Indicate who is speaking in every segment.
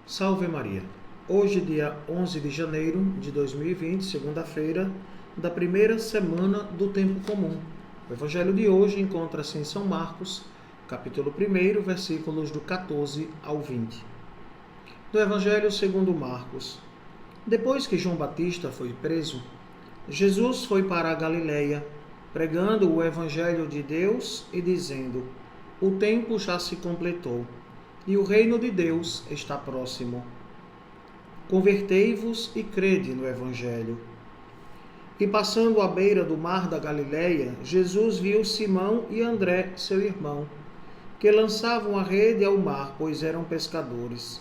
Speaker 1: Salve Maria! Hoje, dia 11 de janeiro de 2020, segunda-feira, da primeira semana do Tempo Comum. O Evangelho de hoje encontra-se em São Marcos, capítulo 1, versículos do 14 ao 20. Do Evangelho segundo Marcos. Depois que João Batista foi preso, Jesus foi para a Galileia, pregando o Evangelho de Deus e dizendo: o tempo já se completou e o reino de Deus está próximo. Convertei-vos e crede no Evangelho. E passando à beira do mar da Galileia, Jesus viu Simão e André, seu irmão, que lançavam a rede ao mar, pois eram pescadores.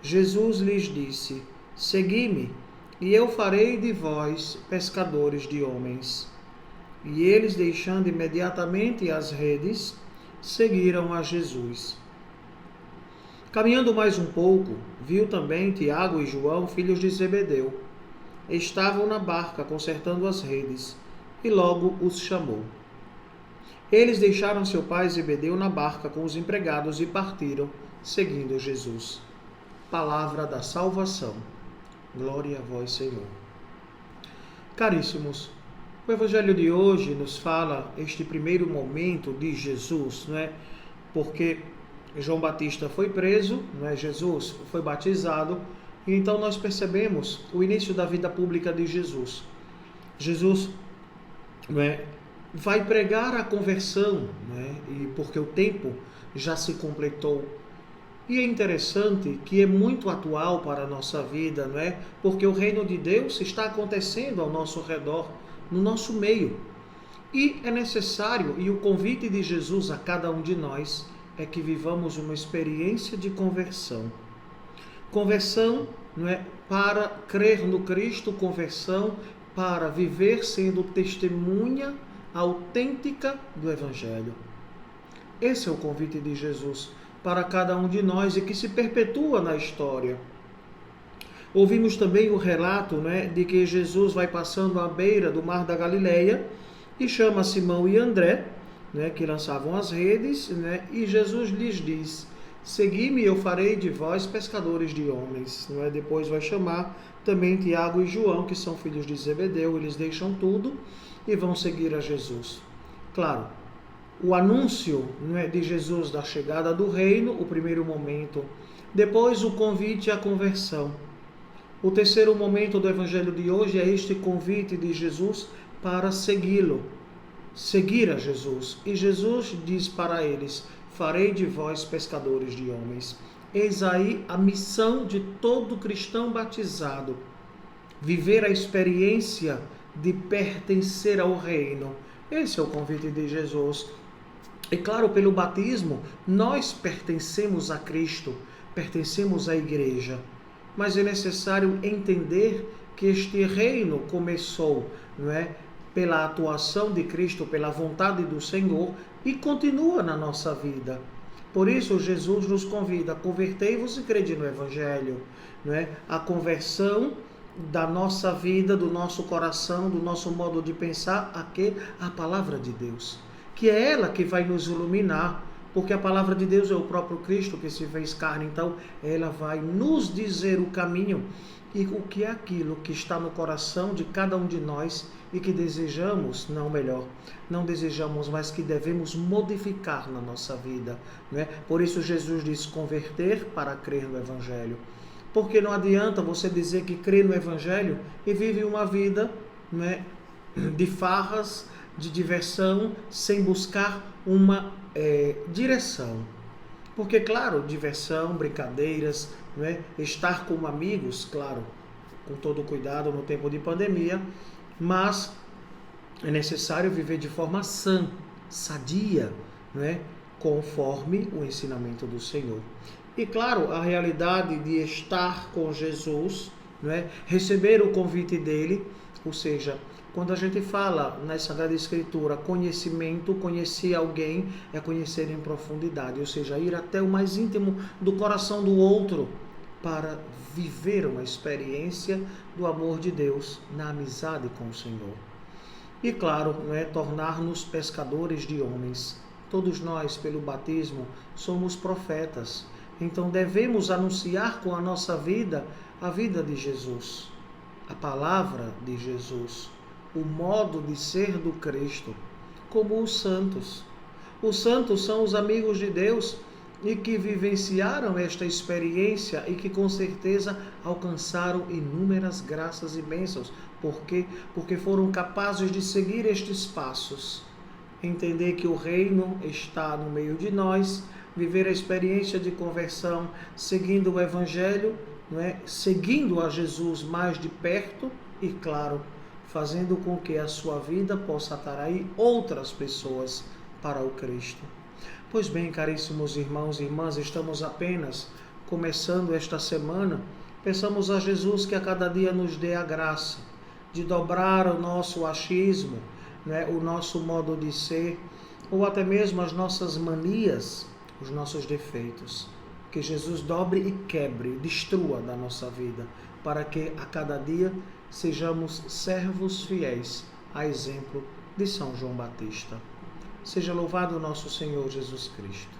Speaker 1: Jesus lhes disse: segui-me, e eu farei de vós pescadores de homens. E eles, deixando imediatamente as redes, seguiram a Jesus. Caminhando mais um pouco, viu também Tiago e João, filhos de Zebedeu. Estavam na barca consertando as redes, e logo os chamou. Eles deixaram seu pai Zebedeu na barca com os empregados e partiram, seguindo Jesus. Palavra da salvação. Glória a vós, Senhor. Caríssimos, o Evangelho de hoje nos fala este primeiro momento de Jesus, não é? Porque João Batista foi preso, não é? Jesus foi batizado, e então nós percebemos o início da vida pública de Jesus. Jesus, não é, vai pregar a conversão, não é? E porque o tempo já se completou. E é interessante que é muito atual para a nossa vida, não é? Porque o reino de Deus está acontecendo ao nosso redor, no nosso meio. E é necessário, e o convite de Jesus a cada um de nós é que vivamos uma experiência de conversão. Conversão, não é, para crer no Cristo, conversão para viver sendo testemunha autêntica do Evangelho. Esse é o convite de Jesus para cada um de nós e que se perpetua na história. Ouvimos também o relato, né, de que Jesus vai passando à beira do mar da Galileia e chama Simão e André, né, que lançavam as redes, né, e Jesus lhes diz: segui-me, eu farei de vós pescadores de homens. Não é? Depois vai chamar também Tiago e João, que são filhos de Zebedeu. Eles deixam tudo e vão seguir a Jesus. Claro, o anúncio, não é, de Jesus da chegada do reino, o primeiro momento. Depois o convite à conversão. O terceiro momento do Evangelho de hoje é este convite de Jesus para segui-lo. Seguir a Jesus. E Jesus diz para eles: farei de vós pescadores de homens. Eis aí a missão de todo cristão batizado: viver a experiência de pertencer ao reino. Esse é o convite de Jesus. E claro, pelo batismo, nós pertencemos a Cristo, pertencemos à igreja. Mas é necessário entender que este reino começou, não é, pela atuação de Cristo, pela vontade do Senhor, e continua na nossa vida. Por isso, Jesus nos convida: convertei-vos e crede no Evangelho. Não é? A conversão da nossa vida, do nosso coração, do nosso modo de pensar, a palavra de Deus. Que é ela que vai nos iluminar, porque a palavra de Deus é o próprio Cristo que se fez carne. Então, ela vai nos dizer o caminho e o que é aquilo que está no coração de cada um de nós e que desejamos, não desejamos, mas que devemos modificar na nossa vida. Não é? Por isso Jesus diz: converter para crer no Evangelho. Porque não adianta você dizer que crê no Evangelho e vive uma vida, não é, de farras, de diversão, sem buscar uma direção. Porque, claro, diversão, brincadeiras, não é? Estar com amigos, claro, com todo cuidado no tempo de pandemia, mas é necessário viver de forma sã, sadia, não é? Conforme o ensinamento do Senhor. E, claro, a realidade de estar com Jesus, não é? Receber o convite dele, ou seja, quando a gente fala na Sagrada Escritura, conhecimento, conhecer alguém é conhecer em profundidade, ou seja, ir até o mais íntimo do coração do outro para viver uma experiência do amor de Deus na amizade com o Senhor. E claro, não é, tornar-nos pescadores de homens. Todos nós, pelo batismo, somos profetas. Então devemos anunciar com a nossa vida a vida de Jesus, a palavra de Jesus, o modo de ser do Cristo, como os santos. Os santos são os amigos de Deus e que vivenciaram esta experiência e que com certeza alcançaram inúmeras graças e bênçãos. Por quê? Porque foram capazes de seguir estes passos, entender que o reino está no meio de nós, viver a experiência de conversão, seguindo o Evangelho, não é? Seguindo a Jesus mais de perto e, claro, fazendo com que a sua vida possa atrair outras pessoas para o Cristo. Pois bem, caríssimos irmãos e irmãs, estamos apenas começando esta semana. Peçamos a Jesus que a cada dia nos dê a graça de dobrar o nosso achismo, né, o nosso modo de ser, ou até mesmo as nossas manias, os nossos defeitos. Que Jesus dobre e quebre, destrua da nossa vida, para que a cada dia sejamos servos fiéis, a exemplo de São João Batista. Seja louvado o nosso Senhor Jesus Cristo,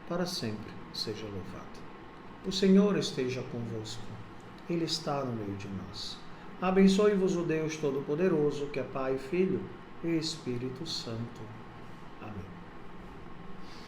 Speaker 1: para sempre seja louvado. O Senhor esteja convosco, Ele está no meio de nós. Abençoe-vos o Deus Todo-Poderoso, que é Pai, Filho e Espírito Santo. Amém.